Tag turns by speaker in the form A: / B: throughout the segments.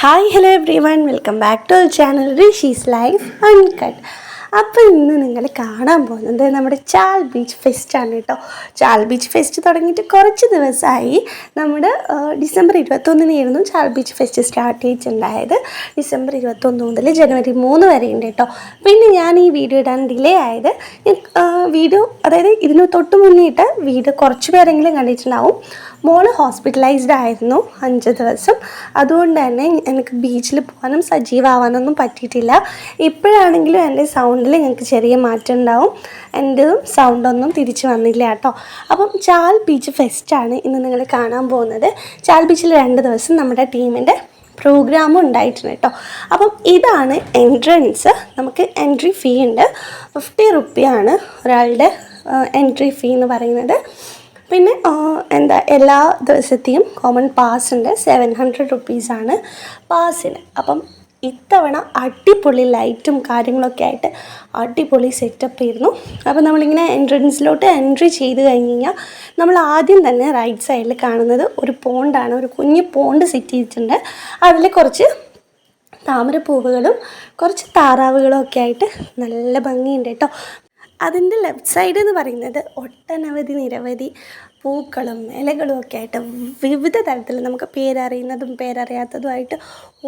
A: Hi hello everyone, welcome back to our channel Rishi's life uncut. അപ്പോൾ ഇന്ന് നിങ്ങൾ കാണാൻ പോകുന്നത് നമ്മുടെ ചാൽ ബീച്ച് ഫെസ്റ്റാണ് കേട്ടോ. ചാൽ ബീച്ച് ഫെസ്റ്റ് തുടങ്ങിയിട്ട് കുറച്ച് ദിവസമായി. നമ്മുടെ ഡിസംബർ 21-നായിരുന്നു ചാൽ ബീച്ച് ഫെസ്റ്റ് സ്റ്റാർട്ട് ചെയ്തിട്ടുണ്ടായത്. ഡിസംബർ 21 മുതൽ ജനുവരി 3 വരെ ഉണ്ട് കേട്ടോ. പിന്നെ ഞാൻ ഈ വീഡിയോ ഇടാൻ ഡിലേ ആയത്, വീഡിയോ അതായത് ഇതിന് തൊട്ട് മുന്നിട്ട് വീഡിയോ കുറച്ച് പേരെങ്കിലും കണ്ടിട്ടുണ്ടാവും. മോള് ഹോസ്പിറ്റലൈസ്ഡ് ആയിരുന്നു 5 ദിവസം. അതുകൊണ്ട് തന്നെ എനിക്ക് ബീച്ചിൽ പോകാനും സജീവമാവാനൊന്നും പറ്റിയിട്ടില്ല. ഇപ്പോഴാണെങ്കിലും എൻ്റെ സൗണ്ടിൽ ഞങ്ങൾക്ക് ചെറിയ മാറ്റം ഉണ്ടാവും. എൻ്റെതും സൗണ്ടൊന്നും തിരിച്ച് വന്നില്ല കേട്ടോ. അപ്പം ചാൽ ബീച്ച് ഫെസ്റ്റാണ് ഇന്ന് നിങ്ങൾ കാണാൻ പോകുന്നത്. ചാൽ ബീച്ചിൽ 2 ദിവസം നമ്മുടെ ടീമിൻ്റെ പ്രോഗ്രാമും ഉണ്ടായിട്ടുണ്ട് കേട്ടോ. അപ്പം ഇതാണ് എൻട്രൻസ്. നമുക്ക് എൻട്രി ഫീ ഉണ്ട്, 50 റുപ്പിയാണ് ഒരാളുടെ എൻട്രി ഫീ എന്ന് പറയുന്നത്. പിന്നെ എല്ലാ ദിവസത്തെയും കോമൺ പാസ് ഉണ്ട്, 700 റുപ്പീസാണ് പാസ്സിന്. അപ്പം ഇത്തവണ അടിപൊളി ലൈറ്റും കാര്യങ്ങളൊക്കെ ആയിട്ട് അടിപൊളി സെറ്റപ്പ് ആയിരുന്നു. അപ്പോൾ നമ്മളിങ്ങനെ എൻട്രൻസിലോട്ട് എൻട്രി ചെയ്ത് കഴിഞ്ഞ് കഴിഞ്ഞാൽ നമ്മൾ ആദ്യം തന്നെ റൈറ്റ് സൈഡിൽ കാണുന്നത് ഒരു പോണ്ടാണ്. ഒരു കുഞ്ഞ് പോണ്ട് സെറ്റ് ചെയ്തിട്ടുണ്ട്. അതിൽ കുറച്ച് താമരപ്പൂവുകളും കുറച്ച് താറാവുകളും ഒക്കെ ആയിട്ട് നല്ല ഭംഗിയുണ്ട് കേട്ടോ. അതിൻ്റെ ലെഫ്റ്റ് സൈഡ് എന്ന് പറയുന്നത് ഒട്ടനവധി നിരവധി പൂക്കളും ഇലകളും ഒക്കെ ആയിട്ട് വിവിധ തരത്തിൽ നമുക്ക് പേരറിയുന്നതും പേരറിയാത്തതുമായിട്ട്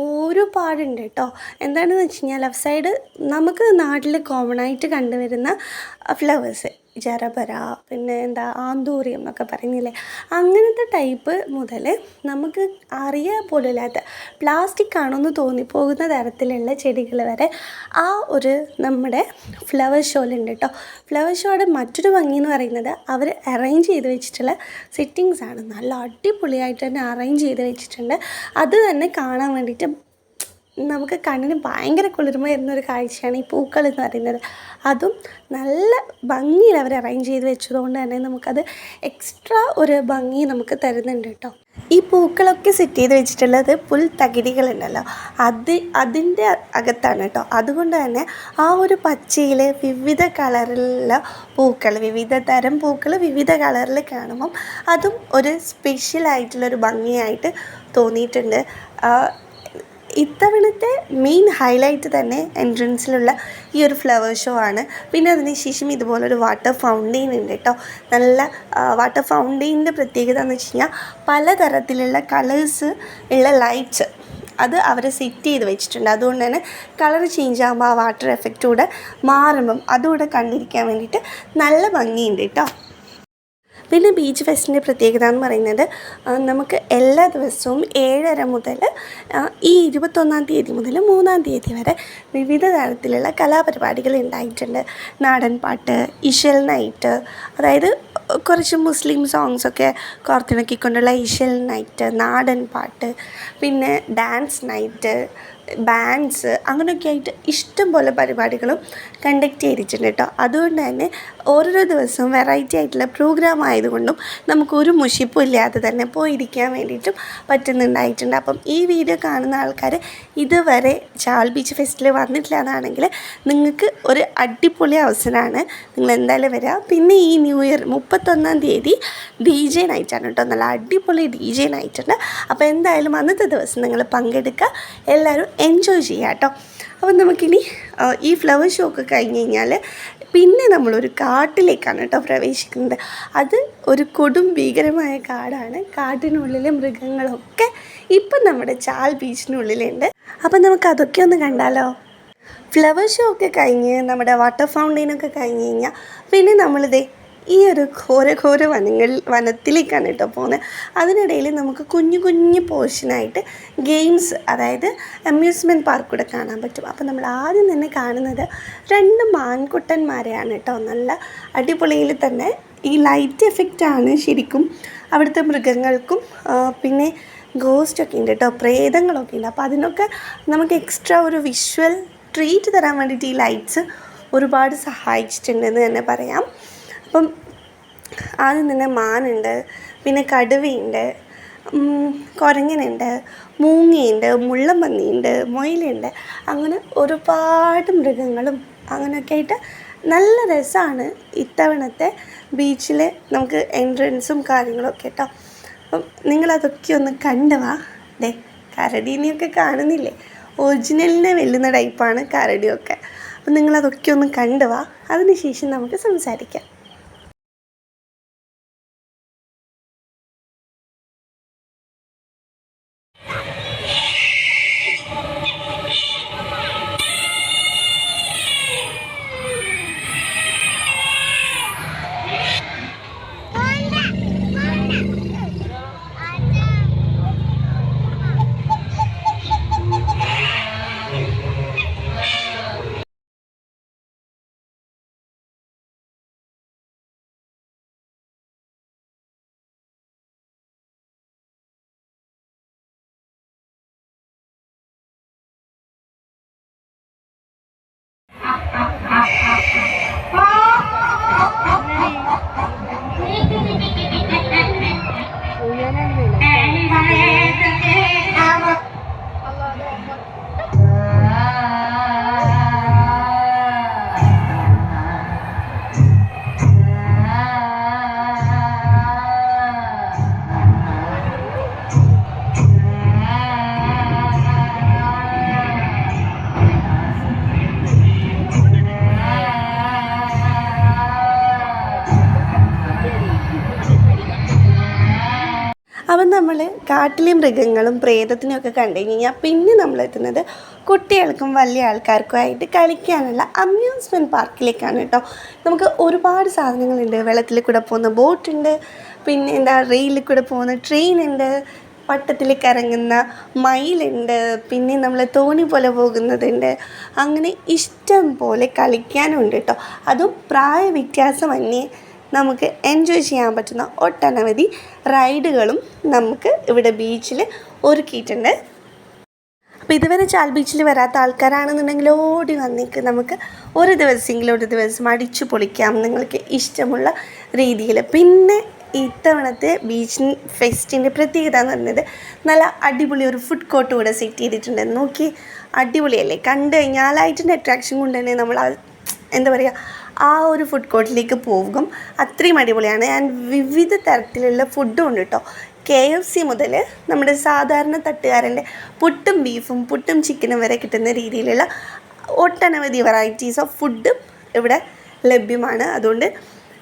A: ഒരുപാടുണ്ട് കേട്ടോ. എന്താണെന്ന് വെച്ച് കഴിഞ്ഞാൽ ലെഫ്റ്റ് സൈഡ് നമുക്ക് നാട്ടിൽ കോമൺ ആയിട്ട് കണ്ടുവരുന്ന ഫ്ലവേഴ്സ്, ജറബറ, പിന്നെ ആന്തൂറിയം എന്നൊക്കെ പറയുന്നില്ലേ, അങ്ങനത്തെ ടൈപ്പ് മുതൽ നമുക്ക് അറിയാൻ പോലുമില്ലാത്ത പ്ലാസ്റ്റിക് ആണെന്ന് തോന്നിപ്പോകുന്ന തരത്തിലുള്ള ചെടികൾ വരെ ആ ഒരു നമ്മുടെ ഫ്ലവർ ഷോയിലുണ്ട് കേട്ടോ. ഫ്ലവർ ഷോയുടെ മറ്റൊരു ഭംഗി എന്ന് പറയുന്നത് അവർ അറേഞ്ച് ചെയ്ത് വെച്ചിട്ടുള്ള സിറ്റിങ്സ് ആണ്. നല്ല അടിപൊളിയായിട്ട് തന്നെ അറേഞ്ച് ചെയ്ത് വെച്ചിട്ടുണ്ട്. അത് തന്നെ കാണാൻ വേണ്ടിയിട്ട് നമുക്ക് കണ്ണിന് ഭയങ്കര കുളിർമ വരുന്നൊരു കാഴ്ചയാണ് ഈ പൂക്കൾ എന്ന് പറയുന്നത്. അതും നല്ല ഭംഗിയിൽ അവർ അറേഞ്ച് ചെയ്ത് വെച്ചതുകൊണ്ട് തന്നെ നമുക്കത് എക്സ്ട്രാ ഒരു ഭംഗി നമുക്ക് തരുന്നുണ്ട് കേട്ടോ. ഈ പൂക്കളൊക്കെ സെറ്റ് ചെയ്ത് വെച്ചിട്ടുള്ളത് പുൽത്തകിടികളുണ്ടല്ലോ, അതിൻ്റെ അകത്താണ് കേട്ടോ. അതുകൊണ്ട് തന്നെ ആ ഒരു പച്ചയിൽ വിവിധ കളറിലുള്ള പൂക്കൾ, വിവിധ തരം പൂക്കൾ വിവിധ കളറിൽ കാണുമ്പം അതും ഒരു സ്പെഷ്യലായിട്ടുള്ളൊരു ഭംഗിയായിട്ട് തോന്നിയിട്ടുണ്ട്. ഇത്തവണത്തെ മെയിൻ ഹൈലൈറ്റ് തന്നെ എൻട്രൻസിലുള്ള ഈ ഒരു ഫ്ലവർ ഷോ ആണ്. പിന്നെ അതിന് ശേഷം ഇതുപോലൊരു വാട്ടർ ഫൗണ്ടെയിൻ ഉണ്ട് കേട്ടോ. നല്ല വാട്ടർ ഫൗണ്ടെയിനിൻ്റെ പ്രത്യേകത എന്ന് വെച്ച് കഴിഞ്ഞാൽ പലതരത്തിലുള്ള കളേഴ്സ് ഉള്ള ലൈറ്റ്സ് അത് അവർ സെറ്റ് ചെയ്ത് വെച്ചിട്ടുണ്ട്. അതുകൊണ്ട് തന്നെ കളർ ചേഞ്ച് ആകുമ്പോൾ ആ വാട്ടർ എഫക്റ്റ് കൂടെ മാറുമ്പം അതുകൂടെ കണ്ടിരിക്കാൻ വേണ്ടിയിട്ട് നല്ല ഭംഗിയുണ്ട് കേട്ടോ. പിന്നെ ബീച്ച് ഫെസ്റ്റിൻ്റെ പ്രത്യേകത എന്ന് പറയുന്നത് നമുക്ക് എല്ലാ ദിവസവും 7:30 മുതൽ ഈ 21-ാം തീയതി മുതൽ 3-ാം തീയതി വരെ വിവിധ തരത്തിലുള്ള കലാപരിപാടികൾ ഉണ്ടായിട്ടുണ്ട്. നാടൻ പാട്ട്, ഇശൽ നൈറ്റ്, അതായത് കുറച്ച് മുസ്ലിം സോങ്സൊക്കെ കോർത്തിണക്കിക്കൊണ്ടുള്ള ഇശൽ നൈറ്റ്, നാടൻ പാട്ട്, പിന്നെ ഡാൻസ് നൈറ്റ്, ബാൻഡ്സ്, അങ്ങനെയൊക്കെ ആയിട്ട് ഇഷ്ടം പോലെ പരിപാടികളും കണ്ടക്ട് ചെയ്തിട്ടുണ്ട് കേട്ടോ. അതുകൊണ്ട് തന്നെ ഓരോരോ ദിവസവും വെറൈറ്റി ആയിട്ടുള്ള പ്രോഗ്രാം ആയതുകൊണ്ടും നമുക്കൊരു മുഷിപ്പും ഇല്ലാതെ തന്നെ പോയിരിക്കാൻ വേണ്ടിയിട്ടും പറ്റുന്നുണ്ടായിട്ടുണ്ട്. അപ്പം ഈ വീഡിയോ കാണുന്ന ആൾക്കാർ ഇതുവരെ ചാൽ ബീച്ച് ഫെസ്റ്റിൽ വന്നിട്ടില്ല എന്നാണെങ്കിൽ നിങ്ങൾക്ക് ഒരു അടിപൊളി അവസരമാണ്. നിങ്ങൾ എന്തായാലും വരിക. പിന്നെ ഈ ന്യൂ ഇയർ 31-ാം തീയതി DJ നൈറ്റാണ് കേട്ടോ. നല്ല അടിപൊളി DJ നൈറ്റുണ്ട്. അപ്പോൾ എന്തായാലും അന്നത്തെ ദിവസം നിങ്ങൾ പങ്കെടുക്കുക, എല്ലാവരും എൻജോയ് ചെയ്യുക കേട്ടോ. അപ്പം നമുക്കിനി ഈ ഫ്ലവർ ഷോ ഒക്കെ കഴിഞ്ഞ് കഴിഞ്ഞാൽ പിന്നെ നമ്മളൊരു കാട്ടിലേക്കാണ് കേട്ടോ പ്രവേശിക്കുന്നത്. അത് ഒരു കൊടും ഭീകരമായ കാടാണ്. കാട്ടിനുള്ളിലെ മൃഗങ്ങളൊക്കെ ഇപ്പം നമ്മുടെ ചാൽ ബീച്ചിനുള്ളിലുണ്ട്. അപ്പം നമുക്കതൊക്കെ ഒന്ന് കണ്ടാലോ. ഫ്ലവർ ഷോ ഒക്കെ കഴിഞ്ഞ് നമ്മുടെ വാട്ടർ ഫൗണ്ടെയിനൊക്കെ കഴിഞ്ഞ് കഴിഞ്ഞാൽ പിന്നെ നമ്മളിതേ ഈ ഒരു ഘോര വനത്തിലേക്കാണ് കേട്ടോ പോകുന്നത്. അതിനിടയിൽ നമുക്ക് കുഞ്ഞു കുഞ്ഞു പോർഷനായിട്ട് ഗെയിംസ്, അതായത് അമ്യൂസ്മെൻറ്റ് പാർക്ക് കൂടെ കാണാൻ പറ്റും. അപ്പോൾ നമ്മൾ ആദ്യം തന്നെ കാണുന്നത് 2 മാൻകുട്ടന്മാരെയാണ് കേട്ടോ. നല്ല അടിപൊളിയിൽ തന്നെ ഈ ലൈറ്റ് എഫക്റ്റാണ് ശരിക്കും അവിടുത്തെ മൃഗങ്ങൾക്കും. പിന്നെ ഗോസ്റ്റൊക്കെ ഉണ്ട് കേട്ടോ, പ്രേതങ്ങളൊക്കെ ഉണ്ട്. അപ്പോൾ അതിനൊക്കെ നമുക്ക് എക്സ്ട്രാ ഒരു വിഷ്വൽ ട്രീറ്റ് തരാൻ വേണ്ടിയിട്ട് ഈ ലൈറ്റ്സ് ഒരുപാട് സഹായിച്ചിട്ടുണ്ടെന്ന് തന്നെ പറയാം. അപ്പം ആദ്യം തന്നെ മാനുണ്ട്, പിന്നെ കടുവയുണ്ട്, കുരങ്ങനുണ്ട്, മൂങ്ങയുണ്ട്, മുള്ളമ്പന്നിയുണ്ട്, മൊയിലുണ്ട്, അങ്ങനെ ഒരുപാട് മൃഗങ്ങളും അങ്ങനെയൊക്കെ ആയിട്ട് നല്ല രസമാണ് ഇത്തവണത്തെ ബീച്ചിൽ നമുക്ക് എൻട്രൻസും കാര്യങ്ങളൊക്കെ കേട്ടോ. അപ്പം നിങ്ങളതൊക്കെ ഒന്ന് കണ്ടു വാ. കരടീനെയൊക്കെ കാണുന്നില്ലേ, ഒറിജിനലിനെ വെല്ലുന്ന ടൈപ്പാണ് കരടിയൊക്കെ. അപ്പം നിങ്ങളതൊക്കെ ഒന്ന് കണ്ടുവാ, അതിനുശേഷം നമുക്ക് സംസാരിക്കാം. അപ്പം നമ്മൾ കാട്ടിലെ മൃഗങ്ങളും പ്രേതത്തിനെയൊക്കെ കണ്ടു കഴിഞ്ഞാൽ പിന്നെ നമ്മളെത്തുന്നത് കുട്ടികൾക്കും വലിയ ആൾക്കാർക്കും ആയിട്ട് കളിക്കാനുള്ള അമ്യൂസ്മെൻറ്റ് പാർക്കിലേക്കാണ് കേട്ടോ. നമുക്ക് ഒരുപാട് സാധനങ്ങളുണ്ട്. വെള്ളത്തിൽ കൂടെ പോകുന്ന ബോട്ടുണ്ട്, പിന്നെ റെയിലിൽ കൂടെ പോകുന്ന ട്രെയിനുണ്ട്, വട്ടത്തിൽ കറങ്ങുന്ന മയിലുണ്ട്, പിന്നെ നമ്മൾ തോണി പോലെ പോകുന്നതുണ്ട്. അങ്ങനെ ഇഷ്ടം പോലെ കളിക്കാനുണ്ട് കേട്ടോ. അതും പ്രായ വ്യത്യാസമന്യേ നമുക്ക് എൻജോയ് ചെയ്യാൻ പറ്റുന്ന ഒട്ടനവധി റൈഡുകളും നമുക്ക് ഇവിടെ ബീച്ചിൽ ഒരുക്കിയിട്ടുണ്ട്. അപ്പോൾ ഇതുവരെ ചാൽ ബീച്ചിൽ വരാത്ത ആൾക്കാരാണെന്നുണ്ടെങ്കിൽ ഓടി വന്നേക്ക്, നമുക്ക് ഒരു ദിവസം അടിച്ചു പൊളിക്കാം നിങ്ങൾക്ക് ഇഷ്ടമുള്ള രീതിയിൽ. പിന്നെ ഇത്തവണത്തെ ബീച്ച് ഫെസ്റ്റിൻ്റെ പ്രത്യേകത എന്ന് പറയുന്നത് നല്ല അടിപൊളി ഒരു ഫുഡ് കോർട്ട് കൂടെ സെറ്റ് ചെയ്തിട്ടുണ്ട്. നോക്കി, അടിപൊളിയല്ലേ? കണ്ടു കഴിഞ്ഞാൽ ലൈറ്റിൻ്റെ അട്രാക്ഷൻ കൊണ്ട് തന്നെ നമ്മൾ ആ ഒരു ഫുഡ് കോർട്ടിലേക്ക് പോകും. അത്രയും അടിപൊളിയാണ്. ആൻഡ് വിവിധ തരത്തിലുള്ള ഫുഡും ഉണ്ട് കേട്ടോ. KFC മുതൽ നമ്മുടെ സാധാരണ തട്ടുകാരൻ്റെ പുട്ടും ബീഫും പുട്ടും ചിക്കനും വരെ കിട്ടുന്ന രീതിയിലുള്ള ഒട്ടനവധി വെറൈറ്റീസ് ഓഫ് ഫുഡും ഇവിടെ ലഭ്യമാണ്. അതുകൊണ്ട്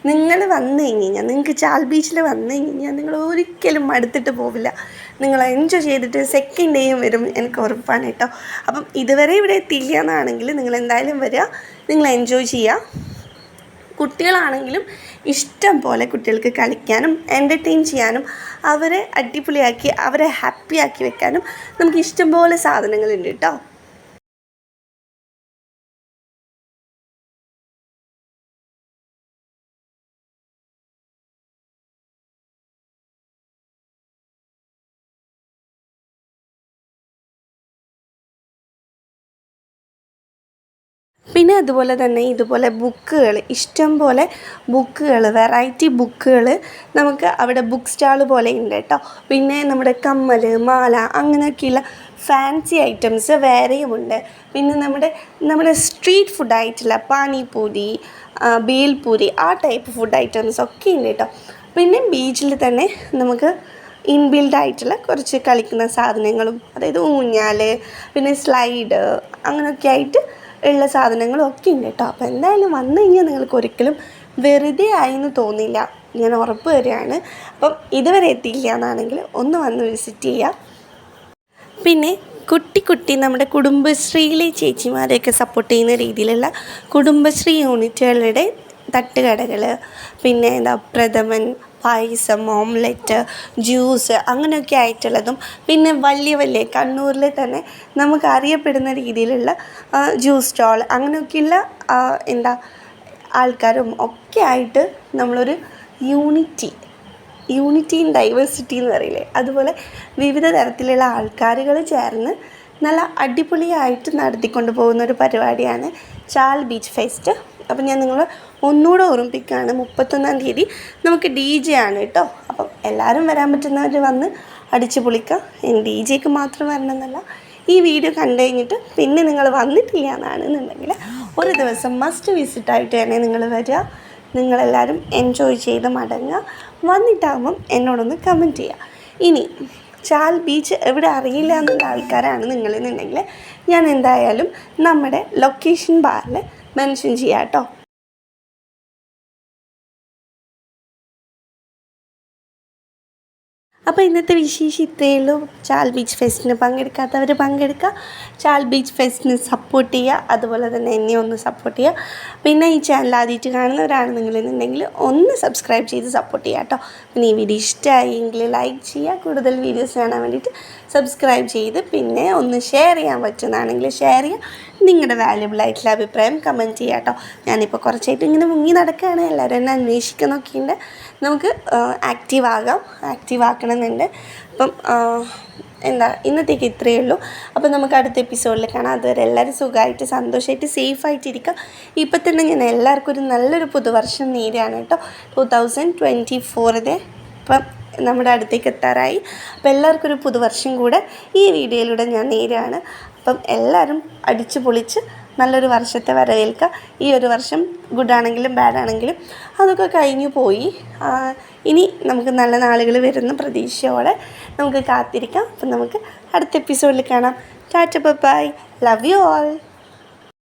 A: നിങ്ങൾ വന്നു കഴിഞ്ഞാൽ, നിങ്ങൾക്ക് ചാൽ ബീച്ചിൽ വന്നു കഴിഞ്ഞാൽ നിങ്ങൾ ഒരിക്കലും മടുത്തിട്ട് പോവില്ല. നിങ്ങൾ എൻജോയ് ചെയ്തിട്ട് സെക്കൻഡ് ഡേയും വരും, എനിക്ക് ഉറപ്പാണ് കേട്ടോ. അപ്പം ഇതുവരെ ഇവിടെ എത്തിയില്ല എന്നാണെങ്കിൽ നിങ്ങൾ എന്തായാലും വരിക, നിങ്ങൾ എൻജോയ് ചെയ്യുക. കുട്ടികളാണെങ്കിലും ഇഷ്ടം പോലെ കുട്ടികൾക്ക് കളിക്കാനും എൻ്റർടൈൻ ചെയ്യാനും അവരെ അടിപൊളിയാക്കി അവരെ ഹാപ്പിയാക്കി വെക്കാനും നമുക്ക് ഇഷ്ടംപോലെ സാധനങ്ങളുണ്ട് കേട്ടോ. പിന്നെ അതുപോലെ തന്നെ ഇതുപോലെ ബുക്കുകൾ, ഇഷ്ടം പോലെ ബുക്കുകൾ, വെറൈറ്റി ബുക്കുകൾ നമുക്ക് അവിടെ ബുക്ക് സ്റ്റാൾ പോലെ ഉണ്ട് കേട്ടോ. പിന്നെ നമ്മുടെ കമ്മൽ, മാല, അങ്ങനെയൊക്കെയുള്ള ഫാൻസി ഐറ്റംസ് വേറെയുമുണ്ട്. പിന്നെ നമ്മുടെ സ്ട്രീറ്റ് ഫുഡായിട്ടുള്ള പാനിപൂരി, ബേൽപൂരി, ആ ടൈപ്പ് ഫുഡ് ഐറ്റംസ് ഒക്കെ ഉണ്ട് കേട്ടോ. പിന്നെ ബീച്ചിൽ തന്നെ നമുക്ക് ഇൻബിൽഡായിട്ടുള്ള കുറച്ച് കളിക്കുന്ന സാധനങ്ങളും, അതായത് ഊഞ്ഞാൽ, പിന്നെ സ്ലൈഡ്, അങ്ങനെയൊക്കെ ആയിട്ട് ഉള്ള സാധനങ്ങളും ഒക്കെ ഉണ്ട് കേട്ടോ. അപ്പോൾ എന്തായാലും വന്നു കഴിഞ്ഞാൽ നിങ്ങൾക്ക് ഒരിക്കലും വെറുതെ ആയിന്ന് തോന്നില്ല, ഞാൻ ഉറപ്പ് തരികയാണ്. അപ്പം ഇതുവരെ എത്തിയില്ല എന്നാണെങ്കിൽ ഒന്ന് വന്ന് വിസിറ്റ് ചെയ്യുക. പിന്നെ കുട്ടി നമ്മുടെ കുടുംബശ്രീയിലെ ചേച്ചിമാരെയൊക്കെ സപ്പോർട്ട് ചെയ്യുന്ന രീതിയിലുള്ള കുടുംബശ്രീ യൂണിറ്റുകളുടെ തട്ടുകടകൾ, പിന്നെ പ്രഥമൻ, പായസം, ഓംലെറ്റ്, ജ്യൂസ്, അങ്ങനെയൊക്കെ ആയിട്ടുള്ളതും, പിന്നെ വലിയ കണ്ണൂരിൽ തന്നെ നമുക്ക് അറിയപ്പെടുന്ന രീതിയിലുള്ള ജ്യൂസ് സ്റ്റോൾ, അങ്ങനെയൊക്കെയുള്ള ആൾക്കാരും ഒക്കെ ആയിട്ട് നമ്മളൊരു യൂണിറ്റി ഇൻ ഡൈവേഴ്സിറ്റി എന്ന് പറയില്ലേ, അതുപോലെ വിവിധ തരത്തിലുള്ള ആൾക്കാരുകൾ ചേർന്ന് നല്ല അടിപൊളിയായിട്ട് നടത്തിക്കൊണ്ട് പോകുന്ന ഒരു പരിപാടിയാണ് ചാൽ ബീച്ച് ഫെസ്റ്റ്. അപ്പം ഞാൻ നിങ്ങൾ ഒന്നുകൂടെ ഓർമ്മിപ്പിക്കുകയാണ്, 31-ാം തീയതി നമുക്ക് DJ ആണ് കേട്ടോ. അപ്പം എല്ലാവരും വരാൻ പറ്റുന്നവർ വന്ന് അടിച്ചു പൊളിക്കുക. DJക്ക് മാത്രം വരണമെന്നല്ല, ഈ വീഡിയോ കണ്ടു കഴിഞ്ഞിട്ട് പിന്നെ നിങ്ങൾ വന്നിട്ടില്ല എന്നാണെന്നുണ്ടെങ്കിൽ ഒരു ദിവസം മസ്റ്റ് വിസിറ്റായിട്ട് തന്നെ നിങ്ങൾ വരിക. നിങ്ങളെല്ലാവരും എൻജോയ് ചെയ്ത് മടങ്ങുക. വന്നിട്ടാകുമ്പം എന്നോടൊന്ന് കമൻറ്റ് ചെയ്യുക. ഇനി ചാൽ ബീച്ച് എവിടെ അറിയില്ല എന്നുള്ള ആൾക്കാരാണ് നിങ്ങളെന്നുണ്ടെങ്കിൽ ഞാൻ എന്തായാലും നമ്മുടെ ലൊക്കേഷൻ ബാറിൽ മെൻഷൻ ചെയ്യാം കേട്ടോ. അപ്പോൾ ഇന്നത്തെ വിശേഷം ഇത്രയേ ഉള്ളൂ. ചാൽ ബീച്ച് ഫെസ്റ്റിന് പങ്കെടുക്കാത്തവർ പങ്കെടുക്കുക, ചാൽ ബീച്ച് ഫെസ്റ്റിന് സപ്പോർട്ട് ചെയ്യുക, അതുപോലെ തന്നെ എന്നെ ഒന്ന് സപ്പോർട്ട് ചെയ്യുക. പിന്നെ ഈ ചാനൽ ആദ്യമായിട്ട് കാണുന്നവരാണ് നിങ്ങളെന്നുണ്ടെങ്കിൽ ഒന്ന് സബ്സ്ക്രൈബ് ചെയ്ത് സപ്പോർട്ട് ചെയ്യുക കേട്ടോ. പിന്നെ ഈ വീഡിയോ ഇഷ്ടമായെങ്കിൽ ലൈക്ക് ചെയ്യുക, കൂടുതൽ വീഡിയോസ് കാണാൻ വേണ്ടിയിട്ട് സബ്സ്ക്രൈബ് ചെയ്ത് പിന്നെ ഒന്ന് ഷെയർ ചെയ്യാൻ പറ്റുന്നതാണെങ്കിൽ ഷെയർ ചെയ്യുക. നിങ്ങളുടെ വാല്യുബിൾ ആയിട്ടുള്ള അഭിപ്രായം കമൻറ്റ് ചെയ്യുക കേട്ടോ. ഞാനിപ്പോൾ കുറച്ചായിട്ട് ഇങ്ങനെ മുങ്ങി നടക്കുകയാണ്, എല്ലാവരും എന്നെ അന്വേഷിക്കുന്നൊക്കെയുണ്ട്. നമുക്ക് ആക്റ്റീവ് ആക്കണമെന്നുണ്ട്. അപ്പം ഇന്നത്തേക്ക് ഇത്രയേ ഉള്ളൂ. അപ്പോൾ നമുക്ക് അടുത്ത എപ്പിസോഡിൽ കാണാം. അതുവരെ എല്ലാവരും സുഖമായിട്ട് സന്തോഷമായിട്ട് സേഫായിട്ടിരിക്കുക. ഇപ്പം തന്നെ ഞാൻ എല്ലാവർക്കും ഒരു നല്ലൊരു പുതുവർഷം നേരെയാണ് കേട്ടോ. 2024 ഇപ്പം നമ്മുടെ അടുത്തേക്ക് എത്താറായി. അപ്പോൾ എല്ലാവർക്കും ഒരു പുതുവർഷം കൂടെ ഈ വീഡിയോയിലൂടെ ഞാൻ നേരെയാണ്. അപ്പം എല്ലാവരും അടിച്ചു പൊളിച്ച് നല്ലൊരു വർഷത്തെ വരവേൽക്കുക. ഈ ഒരു വർഷം ഗുഡാണെങ്കിലും ബാഡാണെങ്കിലും അതൊക്കെ കഴിഞ്ഞു പോയി. ഇനി നമുക്ക് നല്ല നാളുകൾ വരുന്ന പ്രതീക്ഷയോടെ നമുക്ക് കാത്തിരിക്കാം. അപ്പം നമുക്ക് അടുത്ത എപ്പിസോഡിൽ കാണാം. Tata by, love you all.